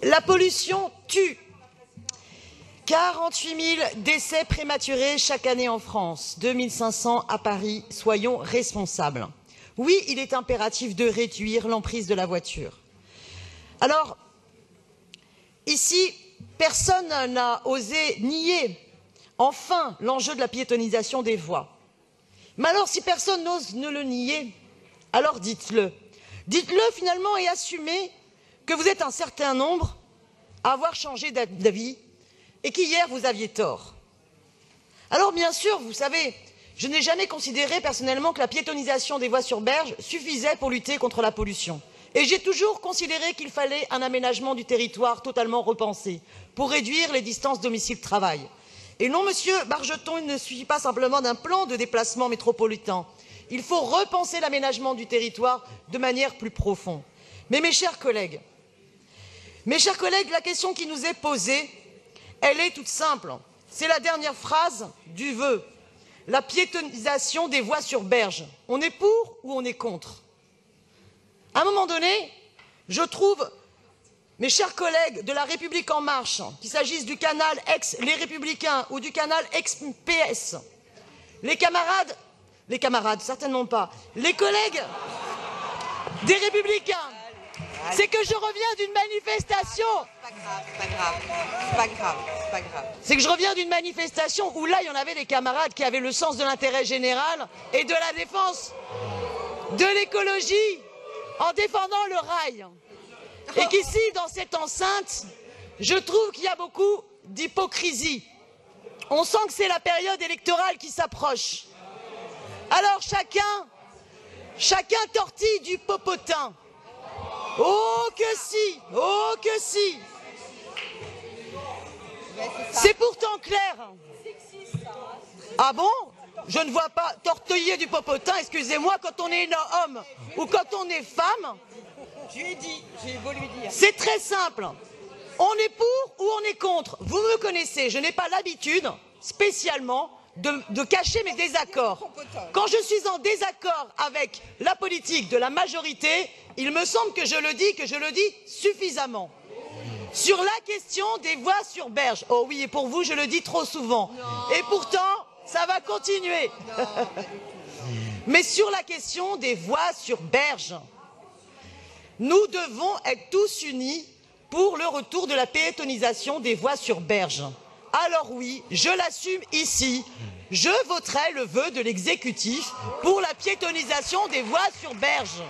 La pollution tue. 48 000 décès prématurés chaque année en France, 2 500 à Paris. Soyons responsables. Oui, il est impératif de réduire l'emprise de la voiture. Alors, ici, personne n'a osé nier, enfin, l'enjeu de la piétonisation des voies. Mais alors, si personne n'ose ne le nier, alors dites-le. Dites-le finalement et assumez que vous êtes un certain nombre à avoir changé d'avis et qu'hier vous aviez tort. Alors bien sûr, vous savez, je n'ai jamais considéré personnellement que la piétonisation des voies sur berge suffisait pour lutter contre la pollution. Et j'ai toujours considéré qu'il fallait un aménagement du territoire totalement repensé pour réduire les distances domicile-travail. Et non, monsieur Bargeton, il ne suffit pas simplement d'un plan de déplacement métropolitain. Il faut repenser l'aménagement du territoire de manière plus profonde. Mais mes chers collègues, la question qui nous est posée, elle est toute simple. C'est la dernière phrase du vœu. La piétonisation des voies sur berge. On est pour ou on est contre? À un moment donné, je trouve, mes chers collègues de La République En Marche, qu'il s'agisse du canal ex-Les Républicains ou du canal ex-PS, les camarades, certainement pas, les collègues des Républicains, c'est que je reviens d'une manifestation. C'est pas grave. C'est que je reviens d'une manifestation où là, il y en avait des camarades qui avaient le sens de l'intérêt général et de la défense de l'écologie en défendant le rail. Et qu'ici, dans cette enceinte, je trouve qu'il y a beaucoup d'hypocrisie. On sent que c'est la période électorale qui s'approche. Alors chacun tortille du popotin. Oh que si. C'est pourtant clair. Ah bon? Je ne vois pas tortiller du popotin, excusez-moi, quand on est homme ou quand on est femme. J'ai beau lui dire. C'est très simple. On est pour ou on est contre? Vous me connaissez, je n'ai pas l'habitude spécialement de cacher mes désaccords. Quand je suis en désaccord avec la politique de la majorité, il me semble que je le dis suffisamment. Sur la question des voies sur berge, oh oui, et pour vous, je le dis trop souvent. Non. Et pourtant, ça va continuer. Mais sur la question des voies sur berge, nous devons être tous unis pour le retour de la piétonisation des voies sur berge. Alors oui, je l'assume ici, je voterai le vœu de l'exécutif pour la piétonisation des voies sur berge.